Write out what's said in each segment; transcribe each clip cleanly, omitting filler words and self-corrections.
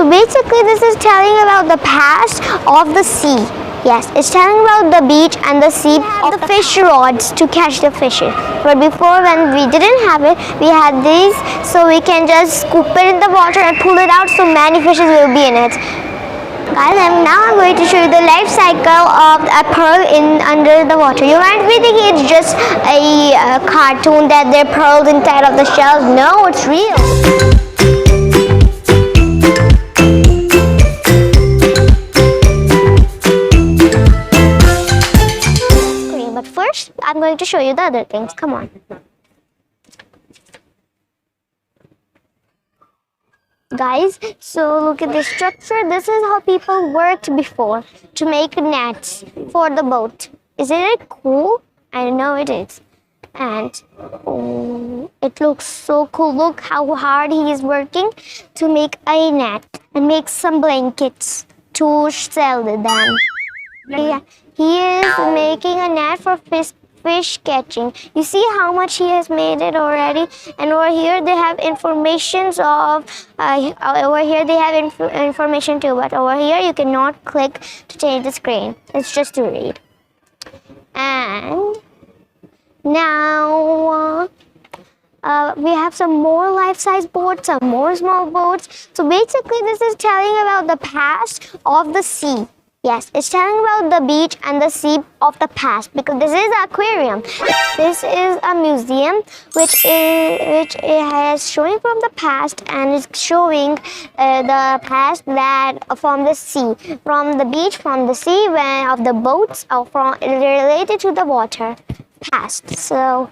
So basically this is telling about the past of the sea. Yes, it's telling about the beach and the sea of the fish rods to catch the fishes. But before, when we didn't have it, we had these, so we can just scoop it in the water and pull it out, so many fishes will be in it. Guys, now I'm going to show you the life cycle of a pearl in under the water. You might be thinking it's just a cartoon that there are pearls inside of the shells. No, it's real. But first, I'm going to show you the other things. Come on. Guys, so look at this structure. This is how people worked before to make nets for the boat. Isn't it cool? I know it is. And it looks so cool. Look how hard he is working to make a net and make some blankets to sell them. Yeah, he is making a net for fish catching. You see how much he has made it already. And over here they have informations of over here they have information too, but over here you cannot click to change the screen. It's just to read. And now we have some more life-size boats, some more small boats. So basically this is telling about the past of the sea. Yes, it's telling about the beach and the sea of the past, because this is an aquarium. This is a museum which has showing from the past, and it's showing the past that from the sea, from the beach, from the sea, when of the boats, or from related to the water past. So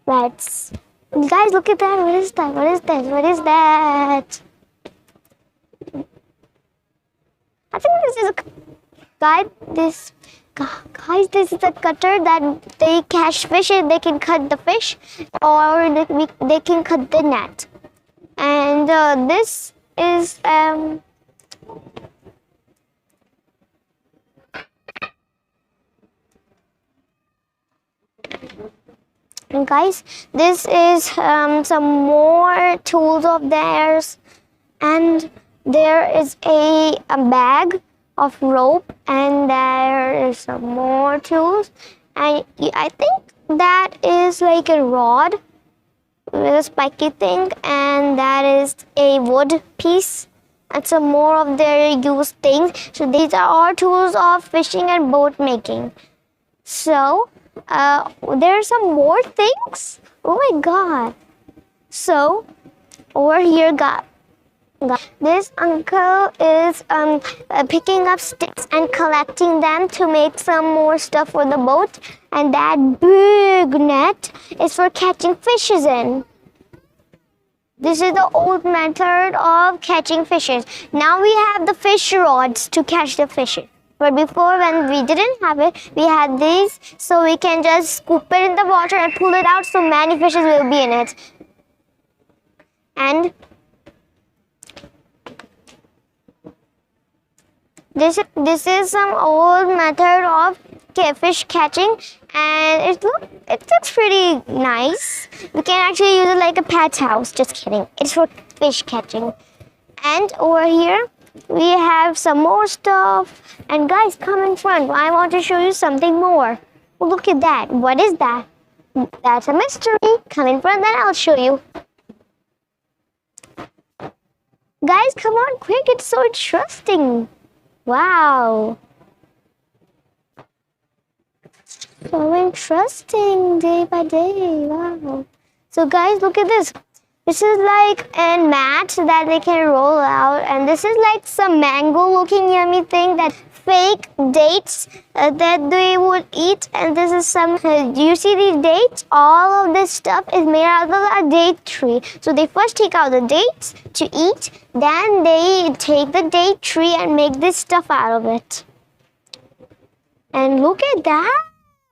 let's, guys, look at that. What is that? What is that? What is that? I think this is a guys, this is a cutter that they catch fish and they can cut the fish, or they can cut the net. And this is and guys, this is some more tools of theirs, and there is a bag of rope, and there is some more tools, and I think that is like a rod with a spiky thing, and that is a wood piece, and some more of their used things. So these are all tools of fishing and boat making. So there are some more things. Oh my god. So over here, this uncle is picking up sticks and collecting them to make some more stuff for the boat, and that big net is for catching fishes in. This is the old method of catching fishes. Now we have the fish rods to catch the fishes. But before, when we didn't have it, we had these, so we can just scoop it in the water and pull it out, so many fishes will be in it. And this is some old method of fish catching, and it looks pretty nice. We can actually use it like a pet house. Just kidding. It's for fish catching. And over here we have some more stuff. And guys, come in front. I want to show you something more. Oh, look at that. What is that? That's a mystery. Come in front, then I'll show you. Guys, come on quick. It's so interesting. Wow. So interesting, day by day. Wow. So guys, look at this. This is like a mat that they can roll out, and this is like some mango looking yummy thing, that fake dates that they would eat. And this is some, do you see these dates? All of this stuff is made out of a date tree. So they first take out the dates to eat, then they take the date tree and make this stuff out of it. And look at that.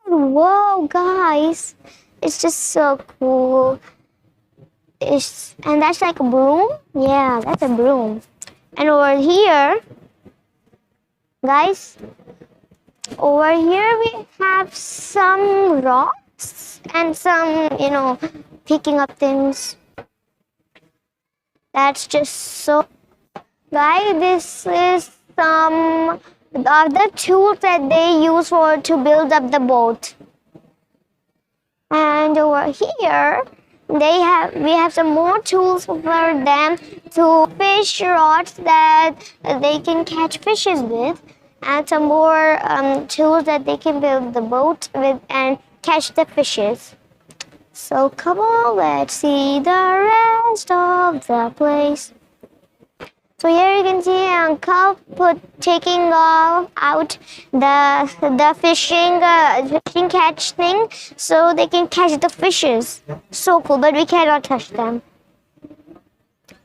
Whoa, guys, it's just so cool. And that's like a broom. Yeah, that's a broom. And over here, guys, over here we have some rocks and some, picking up things. That's just so Guys, this is some of the tools that they use for to build up the boat. And over here, we have some more tools for them to fish rods that they can catch fishes with, and some more tools that they can build the boat with and catch the fishes. So come on, let's see the rest of the place. So here you can see Uncle taking out the fishing catch thing so they can catch the fishes. So cool, but we cannot touch them.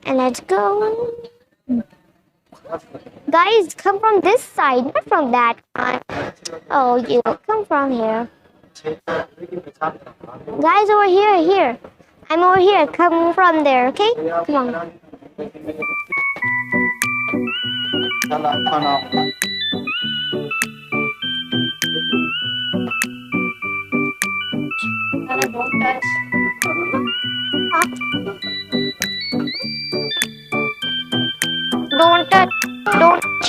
And let's go. Guys, come from this side, not from that one. Oh, you come from here. Guys, over here. I'm over here. Come from there, okay? Come on. Don't touch.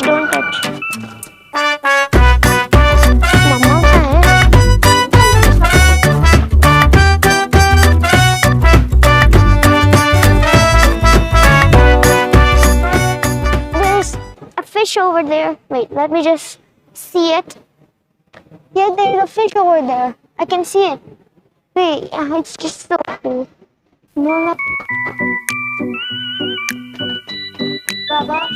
Don't touch. Mama, there's a fish over there. Wait, let me just see it. Yeah, there's a fish over there. I can see it. Wait, it's just so cool. No. Baba.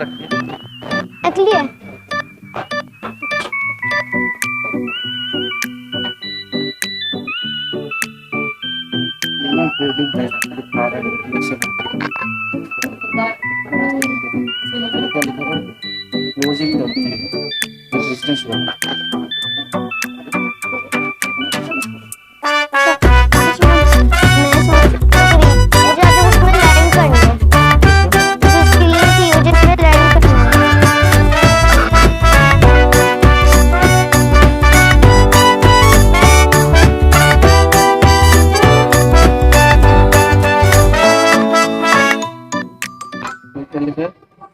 रखिए। Actually है closing होती है business हुआ।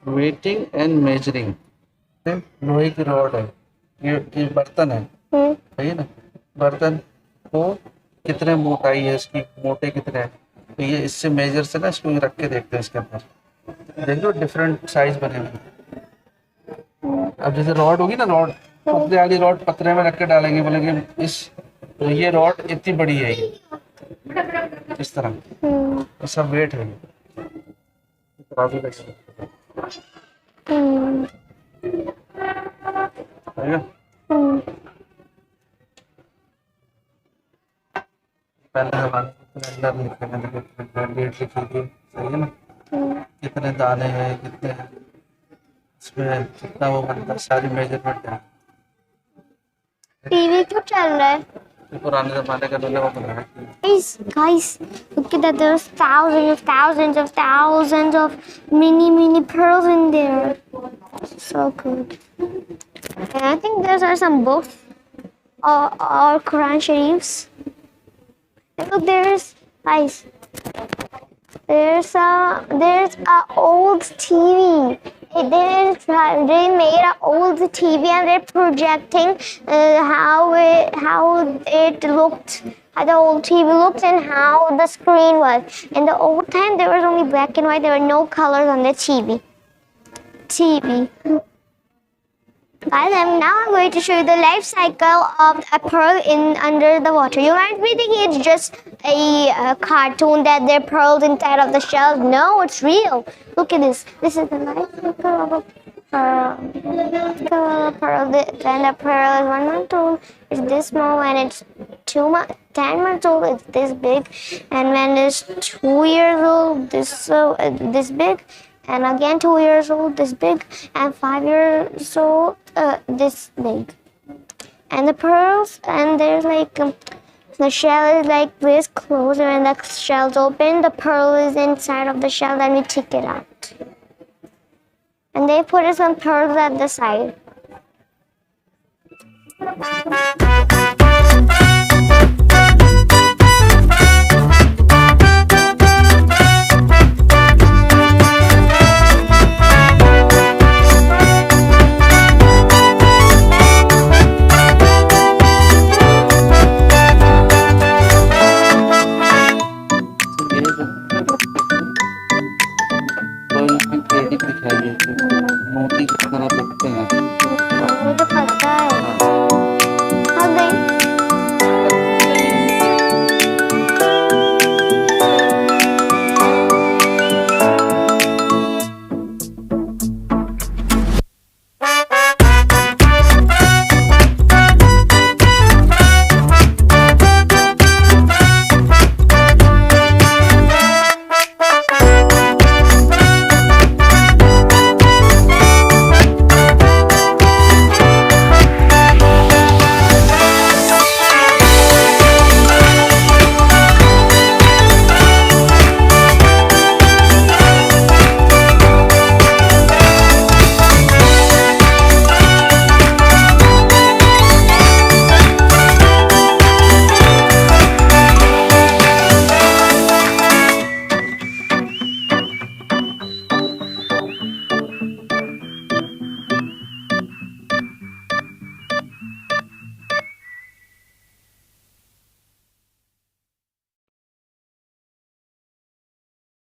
Waiting and measuring, लोहे की rod है, ये बर्तन है, सही है ना। बर्तन को कितने मोटाई है इसकी, मोटे कितने हैं, तो ये इससे मेजर से ना इसको रख के देखते हैं इसके अंदर। देख लो डिफरेंट साइज बने हुए। अब जैसे रॉड होगी ना, रॉड पतले वाली रॉड पतले में रख के डालेंगे, बोलेंगे इस तो ये रॉड इतनी बड़ी है, ये इस तरह इसका वेट है। तराजू का पहले जमाने डेट लिखिए, सही है ना। कितने दाने हैं, कितने हैं इसमें, कितना वो बनता है, सारी मेजरमेंट है। टीवी क्यों चल रहा है? पुराने जमाने का लोग बनाया। Guys, look at that. There's thousands of mini pearls in there. So good. And I think those are some books or Quran Sharifs. And look, there's a old TV. They made an old TV and they're projecting how it looked, how the old TV looked and how the screen was. In the old time, there was only black and white. There were no colors on the TV. Guys, now I'm going to show you the life cycle of a pearl under the water. You might be thinking it's just a cartoon that there are pearls inside of the shell. No, it's real. Look at this. This is the life cycle of a pearl. When the pearl is 1 month old, it's this small. When it's 10 months old, it's this big. And when it's 2 years old, this big. And again 2 years old, this big, and 5 years old, this big. And the pearls, and there's like the shell is like this closed, and when the shell's open, the pearl is inside of the shell, then we take it out. And they put some pearls at the side. मोती की तरह दिखते हैं।